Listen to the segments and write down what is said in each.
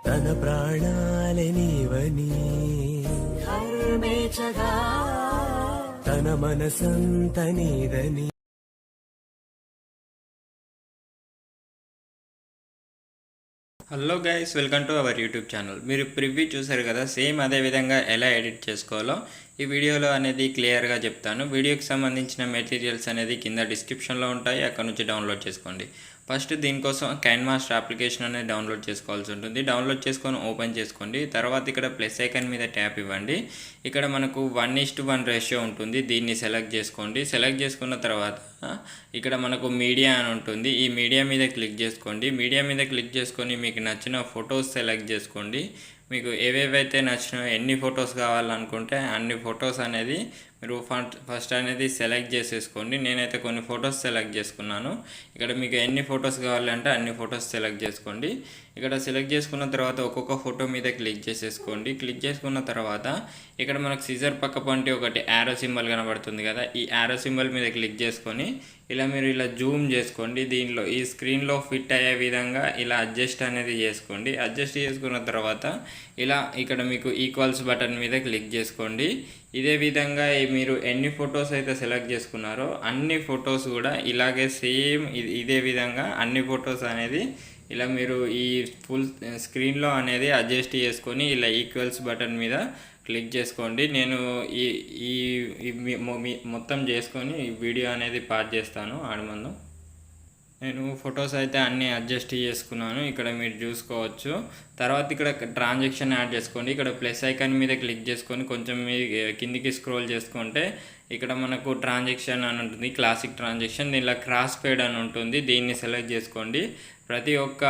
తన ప్రాణాలే నీవని హర్మేచగా తన మనసంత నీదని. Hello guys, welcome to our YouTube channel. మీరు ప్రివ్యూ చూసారు కదా, సేమ్ అదే విధంగా ఎలా ఎడిట్ చేసుకోవాలో ఈ వీడియోలో అనేది క్లియర్గా చెప్తాను. వీడియోకి సంబంధించిన మెటీరియల్స్ అనేది కింద డిస్క్రిప్షన్లో ఉంటాయి, అక్కడ నుంచి డౌన్లోడ్ చేసుకోండి. ఫస్ట్ దీనికోసం కైన్మాస్టర్ అప్లికేషన్ అనేది డౌన్లోడ్ చేసుకోవాల్సి ఉంటుంది. డౌన్లోడ్ చేసుకొని ఓపెన్ చేసుకోండి. తర్వాత ఇక్కడ ప్లస్ ఐకాన్ మీద ట్యాప్ ఇవ్వండి. ఇక్కడ మనకు 1:1 రేషియో ఉంటుంది, దీన్ని సెలెక్ట్ చేసుకోండి. సెలెక్ట్ చేసుకున్న తర్వాత ఇక్కడ మనకు మీడియా అని ఉంటుంది, ఈ మీడియా మీద క్లిక్ చేసుకోండి. మీడియా మీద క్లిక్ చేసుకొని మీకు నచ్చిన ఫొటోస్ సెలెక్ట్ చేసుకోండి. మీకు ఏవేవైతే నచ్చినో ఎన్ని ఫొటోస్ కావాలనుకుంటే అన్ని ఫొటోస్ అనేది మీరు ఫస్ట్ అనేది సెలెక్ట్ చేసేసుకోండి. నేనైతే కొన్ని ఫొటోస్ సెలెక్ట్ చేసుకున్నాను. ఇక్కడ మీకు ఎన్ని ఫొటోస్ కావాలంటే అన్ని ఫొటోస్ సెలెక్ట్ చేసుకోండి. ఇక్కడ సెలెక్ట్ చేసుకున్న తర్వాత ఒక్కొక్క ఫోటో మీద క్లిక్ చేసేసుకోండి. క్లిక్ చేసుకున్న తర్వాత ఇక్కడ మనకు సిజర్ పక్క పంటి ఒకటి యారో సింబల్ కనబడుతుంది కదా, ఈ యారో సింబల్ మీద క్లిక్ చేసుకొని ఇలా మీరు ఇలా జూమ్ చేసుకోండి. దీనిలో ఈ స్క్రీన్లో ఫిట్ అయ్యే విధంగా ఇలా అడ్జస్ట్ అనేది చేసుకోండి. అడ్జస్ట్ చేసుకున్న తర్వాత ఇలా ఇక్కడ మీకు ఈక్వల్స్ బటన్ మీద క్లిక్ చేసుకోండి. ఇదే విధంగా మీరు ఎన్ని ఫొటోస్ అయితే సెలెక్ట్ చేసుకున్నారో అన్ని ఫొటోస్ కూడా ఇలాగే సేమ్ ఇదే విధంగా అన్ని ఫొటోస్ అనేది ఇలా మీరు ఈ ఫుల్ స్క్రీన్లో అనేది అడ్జస్ట్ చేసుకొని ఇలా ఈక్వల్స్ బటన్ మీద క్లిక్ చేసుకోండి. నేను మొత్తం చేసుకొని ఈ వీడియో అనేది పాజ్ చేస్తాను. ఆడమందు నేను ఫొటోస్ అయితే అన్నీ అడ్జస్ట్ చేసుకున్నాను, ఇక్కడ మీరు చూసుకోవచ్చు. తర్వాత ఇక్కడ ట్రాన్సాక్షన్ యాడ్ చేసుకోండి. ఇక్కడ ప్లస్ ఐకాన్ మీద క్లిక్ చేసుకొని కొంచెం మీ కిందికి స్క్రోల్ చేసుకుంటే ఇక్కడ మనకు ట్రాన్సాక్షన్ అని ఉంటుంది, క్లాసిక్ ట్రాన్సాక్షన్. దీనిలో క్రాస్ ఫేడ్ అని ఉంటుంది, దీన్ని సెలెక్ట్ చేసుకోండి. ప్రతి ఒక్క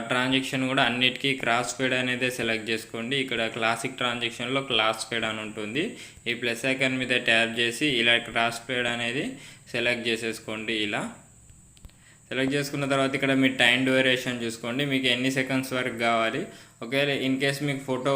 ట్రాన్సాక్షన్ కూడా అన్నిటికీ క్రాస్ ఫేడ్ అనేది సెలెక్ట్ చేసుకోండి. ఇక్కడ క్లాసిక్ ట్రాన్సాక్షన్లో క్లాస్ ఫేడ్ అని ఉంటుంది. ఈ ప్లస్ ఐకాన్ మీద ట్యాప్ చేసి ఇలా క్రాస్ ఫేడ్ అనేది సెలెక్ట్ చేసేసుకోండి. ఇలా సెలెక్ట్ చేసుకున్న తర్వాత ఇక్కడ మీ టైం డ్యూరేషన్ చూసుకోండి, మీకు ఎన్ని సెకండ్స్ వరకు కావాలి. ఒకవేళ ఇన్ కేస్ మీకు ఫోటో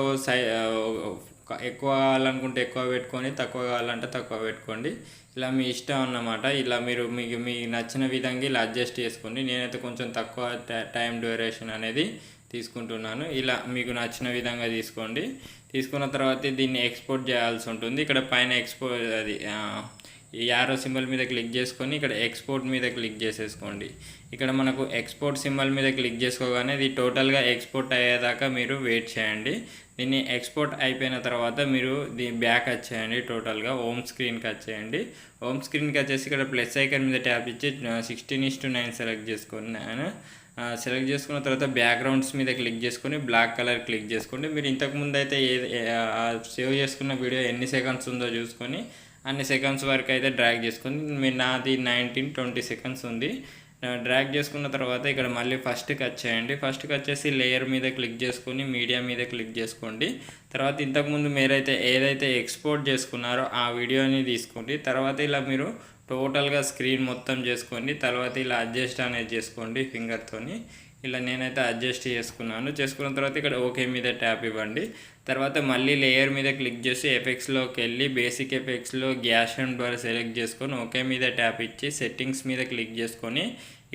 ఎక్కువ కావాలనుకుంటే ఎక్కువ పెట్టుకొని, తక్కువ కావాలంటే తక్కువ పెట్టుకోండి. ఇలా మీ ఇష్టం అన్నమాట. ఇలా మీరు మీకు నచ్చిన విధంగా ఇలా అడ్జస్ట్ చేసుకోండి. నేనైతే కొంచెం తక్కువ టైం డ్యూరేషన్ అనేది తీసుకుంటున్నాను. ఇలా మీకు నచ్చిన విధంగా తీసుకోండి. తీసుకున్న తర్వాత దీన్ని ఎక్స్పోర్ట్ చేయాల్సి ఉంటుంది. ఇక్కడ పైన ఈ యారో సింబల్ మీద క్లిక్ చేసుకొని ఇక్కడ ఎక్స్పోర్ట్ మీద క్లిక్ చేసేసుకోండి. ఇక్కడ మనకు ఎక్స్పోర్ట్ సింబల్ మీద క్లిక్ చేసుకోగానే ఇది టోటల్గా ఎక్స్పోర్ట్ అయ్యేదాకా మీరు వెయిట్ చేయండి. దీన్ని ఎక్స్పోర్ట్ అయిపోయిన తర్వాత మీరు దీని బ్యాక్ వచ్చేయండి, టోటల్గా హోమ్ స్క్రీన్కి వచ్చేయండి. హోమ్ స్క్రీన్కి వచ్చేసి ఇక్కడ ప్లస్ ఐకాన్ మీద ట్యాప్ ఇచ్చి 16:9 సెలెక్ట్ చేసుకున్నాను. సెలెక్ట్ చేసుకున్న తర్వాత బ్యాక్గ్రౌండ్స్ మీద క్లిక్ చేసుకొని బ్లాక్ కలర్ క్లిక్ చేసుకోండి. మీరు ఇంతకుముందు అయితే సేవ్ చేసుకున్న వీడియో ఎన్ని సెకండ్స్ ఉందో చూసుకొని అన్ని సెకండ్స్ వరకు అయితే డ్రాగ్ చేసుకొని, నాది 19-20 సెకండ్స్ ఉంది. డ్రాగ్ చేసుకున్న తర్వాత ఇక్కడ మళ్ళీ ఫస్ట్కి వచ్చేయండి. ఫస్ట్కి వచ్చేసి లేయర్ మీద క్లిక్ చేసుకొని మీడియా మీద క్లిక్ చేసుకోండి. తర్వాత ఇంతకుముందు మీరైతే ఏదైతే ఎక్స్పోర్ట్ చేసుకున్నారో ఆ వీడియోని తీసుకోండి. తర్వాత ఇలా మీరు టోటల్గా స్క్రీన్ మొత్తం చేసుకోండి. తర్వాత ఇలా అడ్జస్ట్ అనేది చేసుకోండి ఫింగర్తోని. ఇలా నేనైతే అడ్జస్ట్ చేసుకున్నాను. చేసుకున్న తర్వాత ఇక్కడ ఓకే మీద ట్యాప్ ఇవ్వండి. తర్వాత మళ్ళీ లేయర్ మీద క్లిక్ చేసి ఎఫెక్ట్స్లోకి వెళ్ళి బేసిక్ ఎఫెక్ట్స్లో గ్యాస్ అండ్ బ్లర్ సెలెక్ట్ చేసుకొని ఓకే మీద ట్యాప్ ఇచ్చి సెట్టింగ్స్ మీద క్లిక్ చేసుకొని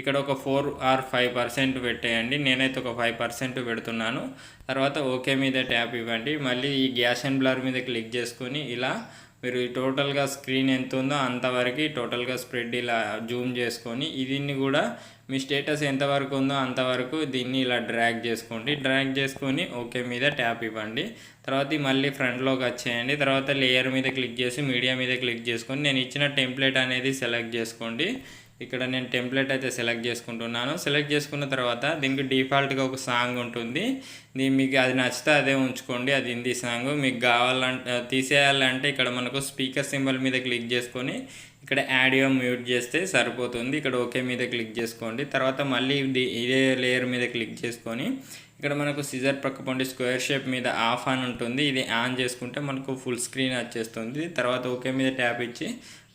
ఇక్కడ ఒక 4 or 5% పెట్టేయండి. నేనైతే ఒక 5% పెడుతున్నాను. తర్వాత ఓకే మీద ట్యాప్ ఇవ్వండి. మళ్ళీ ఈ గ్యాస్ అండ్ బ్లర్ మీద క్లిక్ చేసుకొని ఇలా మీరు టోటల్గా స్క్రీన్ ఎంత ఉందో అంతవరకు టోటల్గా స్ప్రెడ్ ఇలా జూమ్ చేసుకొని దీన్ని కూడా మీ స్టేటస్ ఎంతవరకు ఉందో అంతవరకు దీన్ని ఇలా డ్రాగ్ చేసుకోండి. డ్రాగ్ చేసుకొని ఓకే మీద ట్యాప్ ఇవ్వండి. తర్వాత మళ్ళీ ఫ్రంట్లోకి వచ్చేయండి. తర్వాత లేయర్ మీద క్లిక్ చేసి మీడియా మీద క్లిక్ చేసుకొని నేను ఇచ్చిన టెంప్లెట్ అనేది సెలెక్ట్ చేసుకోండి. ఇక్కడ నేను టెంప్లెట్ అయితే సెలెక్ట్ చేసుకుంటున్నాను. సెలెక్ట్ చేసుకున్న తర్వాత దీనికి డిఫాల్ట్గా ఒక సాంగ్ ఉంటుంది, మీకు అది నచ్చితే అదే ఉంచుకోండి. అది హిందీ సాంగ్. మీకు కావాలంటే తీసేయాలంటే ఇక్కడ మనకు స్పీకర్ సింబల్ మీద క్లిక్ చేసుకొని ఇక్కడ ఆడియో మ్యూట్ చేస్తే సరిపోతుంది. ఇక్కడ ఓకే మీద క్లిక్ చేసుకోండి. తర్వాత మళ్ళీ ఇదే లేయర్ మీద క్లిక్ చేసుకొని ఇక్కడ మనకు సిజర్ పక్క పండి స్క్వేర్ షేప్ మీద ఆఫ్ అని ఉంటుంది, ఇది ఆన్ చేసుకుంటే మనకు ఫుల్ స్క్రీన్ వచ్చేస్తుంది. తర్వాత ఓకే మీద ట్యాప్ ఇచ్చి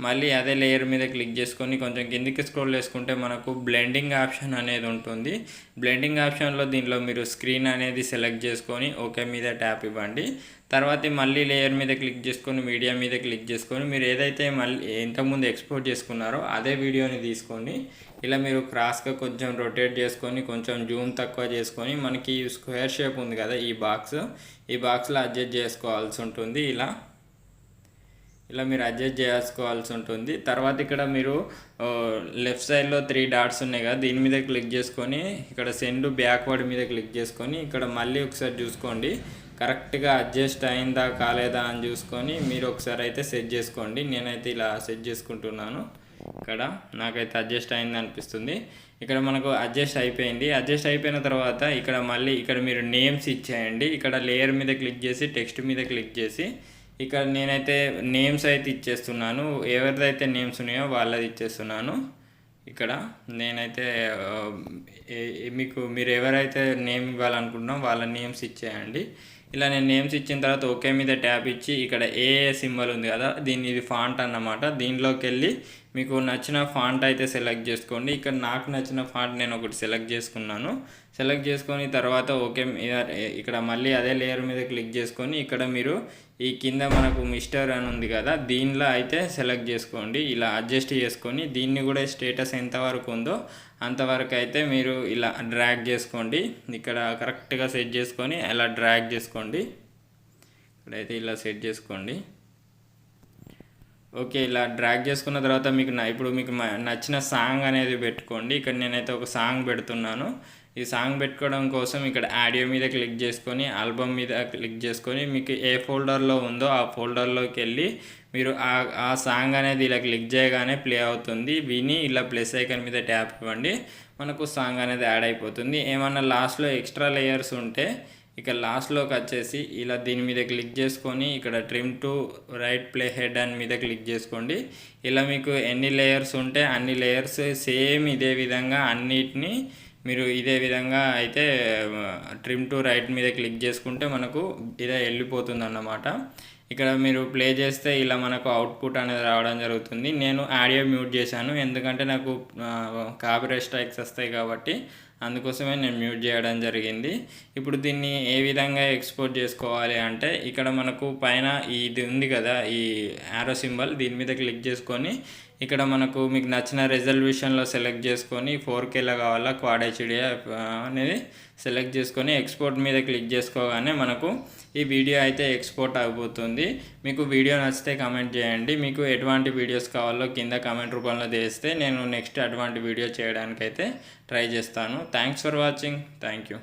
మళ్ళీ అదే లేయర్ మీద క్లిక్ చేసుకొని కొంచెం కిందికి స్క్రోల్ చేసుకుంటే మనకు బ్లెండింగ్ ఆప్షన్ అనేది ఉంటుంది. బ్లెండింగ్ ఆప్షన్లో దీనిలో మీరు స్క్రీన్ అనేది సెలెక్ట్ చేసుకొని ఓకే మీద ట్యాప్ ఇవ్వండి. తర్వాత మళ్ళీ లేయర్ మీద క్లిక్ చేసుకొని మీడియా మీద క్లిక్ చేసుకొని మీరు ఏదైతే మళ్ళీ ఇంతకుముందు ఎక్స్పోర్ట్ చేసుకున్నారో అదే వీడియోని తీసుకొని ఇలా మీరు క్రాస్గా కొంచెం రొటేట్ చేసుకొని కొంచెం జూమ్ తక్కువ చేసుకొని మనకి స్క్వేర్ షేప్ ఉంది కదా ఈ బాక్స్లో అడ్జస్ట్ చేసుకోవాల్సి ఉంటుంది. ఇలా మీరు అడ్జస్ట్ చేసుకోవాల్సి ఉంటుంది. తర్వాత ఇక్కడ మీరు లెఫ్ట్ సైడ్లో 3 డాట్స్ ఉన్నాయి కదా, దీని మీద క్లిక్ చేసుకొని ఇక్కడ సెండ్ బ్యాక్వర్డ్ మీద క్లిక్ చేసుకొని ఇక్కడ మళ్ళీ ఒకసారి చూసుకోండి కరెక్ట్గా అడ్జస్ట్ అయిందా కాలేదా అని చూసుకొని మీరు ఒకసారి అయితే సెట్ చేసుకోండి. నేనైతే ఇలా సెట్ చేసుకుంటున్నాను. ఇక్కడ నాకైతే అడ్జస్ట్ అయింది అనిపిస్తుంది. ఇక్కడ మనకు అడ్జస్ట్ అయిపోయింది. అడ్జస్ట్ అయిపోయిన తర్వాత ఇక్కడ మళ్ళీ ఇక్కడ మీరు నేమ్స్ ఇచ్చేయండి. ఇక్కడ లేయర్ మీద క్లిక్ చేసి టెక్స్ట్ మీద క్లిక్ చేసి ఇక్కడ నేనైతే నేమ్స్ అయితే ఇచ్చేస్తున్నాను. ఎవరిదైతే నేమ్స్ ఉన్నాయో వాళ్ళది ఇచ్చేస్తున్నాను. ఇక్కడ నేనైతే మీరు ఎవరైతే నేమ్ ఇవ్వాలనుకుంటున్నారో వాళ్ళ నేమ్స్ ఇచ్చేయండి. ఇలా నేను నేమ్స్ ఇచ్చిన తర్వాత ఓకే మీద ట్యాప్ ఇచ్చి ఇక్కడ ఏ సింబల్ ఉంది కదా, ఇది ఫాంట్ అన్నమాట. దీనిలోకి వెళ్ళి మీకు నచ్చిన ఫాంట్ అయితే సెలెక్ట్ చేసుకోండి. ఇక్కడ నాకు నచ్చిన ఫాంట్ నేను ఒకటి సెలెక్ట్ చేసుకున్నాను. సెలెక్ట్ చేసుకొని తర్వాత ఓకే ఇక్కడ మళ్ళీ అదే లేయర్ మీద క్లిక్ చేసుకొని ఇక్కడ మీరు ఈ కింద మనకు మిస్టర్ అని ఉంది కదా, దీనిలో అయితే సెలెక్ట్ చేసుకోండి. ఇలా అడ్జస్ట్ చేసుకొని దీన్ని కూడా స్టేటస్ ఎంతవరకు ఉందో అంతవరకు అయితే మీరు ఇలా డ్రాగ్ చేసుకోండి. ఇక్కడ కరెక్ట్గా సెట్ చేసుకొని అలా డ్రాగ్ చేసుకోండి. ఇక్కడైతే ఇలా సెట్ చేసుకోండి. ఓకే, ఇలా డ్రాగ్ చేసుకున్న తర్వాత ఇప్పుడు మీకు నచ్చిన సాంగ్ అనేది పెట్టుకోండి. ఇక్కడ నేనైతే ఒక సాంగ్ పెడుతున్నాను. ఈ సాంగ్ పెట్టుకోవడం కోసం ఇక్కడ ఆడియో మీద క్లిక్ చేసుకొని ఆల్బమ్ మీద క్లిక్ చేసుకొని మీకు ఏ ఫోల్డర్లో ఉందో ఆ ఫోల్డర్లోకి వెళ్ళి మీరు ఆ సాంగ్ అనేది ఇలా క్లిక్ చేయగానే ప్లే అవుతుంది. విని ఇలా ప్లస్ ఐకాన్ మీద ట్యాప్ ఇవ్వండి, మనకు సాంగ్ అనేది యాడ్ అయిపోతుంది. ఏమన్నా లాస్ట్లో ఎక్స్ట్రా లేయర్స్ ఉంటే ఇక లాస్ట్లోకి వచ్చేసి ఇలా దీని మీద క్లిక్ చేసుకొని ఇక్కడ trim to right play head అని మీద క్లిక్ చేసుకోండి. ఇలా మీకు ఎన్ని లేయర్స్ ఉంటే అన్ని లేయర్స్ సేమ్ ఇదే విధంగా అన్నిటినీ మీరు ఇదే విధంగా అయితే ట్రిమ్ టు రైట్ మీద క్లిక్ చేసుకుంటే మనకు ఇదే వెళ్ళిపోతుంది అన్నమాట. ఇక్కడ మీరు ప్లే చేస్తే ఇలా మనకు అవుట్పుట్ అనేది రావడం జరుగుతుంది. నేను ఆడియో మ్యూట్ చేశాను ఎందుకంటే నాకు కాపీరైట్ స్ట్రైక్స్ వస్తాయి కాబట్టి, అందుకోసమే నేను మ్యూట్ చేయడం జరిగింది. ఇప్పుడు దీన్ని ఏ విధంగా ఎక్స్పోర్ట్ చేసుకోవాలి అంటే ఇక్కడ మనకు పైన ఇది ఉంది కదా ఈ యారో సింబల్, దీని మీద క్లిక్ చేసుకొని ఇక్కడ మీకు నచ్చిన రెజల్యూషన్లో సెలెక్ట్ చేసుకొని 4Kలో కావాలా క్వాడ్ హెచ్డి అనేది సెలెక్ట్ చేసుకొని ఎక్స్పోర్ట్ మీద క్లిక్ చేసుకోగానే మనకు ఈ వీడియో అయితే ఎక్స్పోర్ట్ అయిపోతుంది. మీకు వీడియో నచ్చితే కామెంట్ చేయండి. మీకు ఎటువంటి వీడియోస్ కావాలో కింద కామెంట్ రూపంలో చేస్తే నేను నెక్స్ట్ అటువంటి వీడియో చేయడానికైతే ట్రై చేస్తాను. Thanks for watching. Thank you.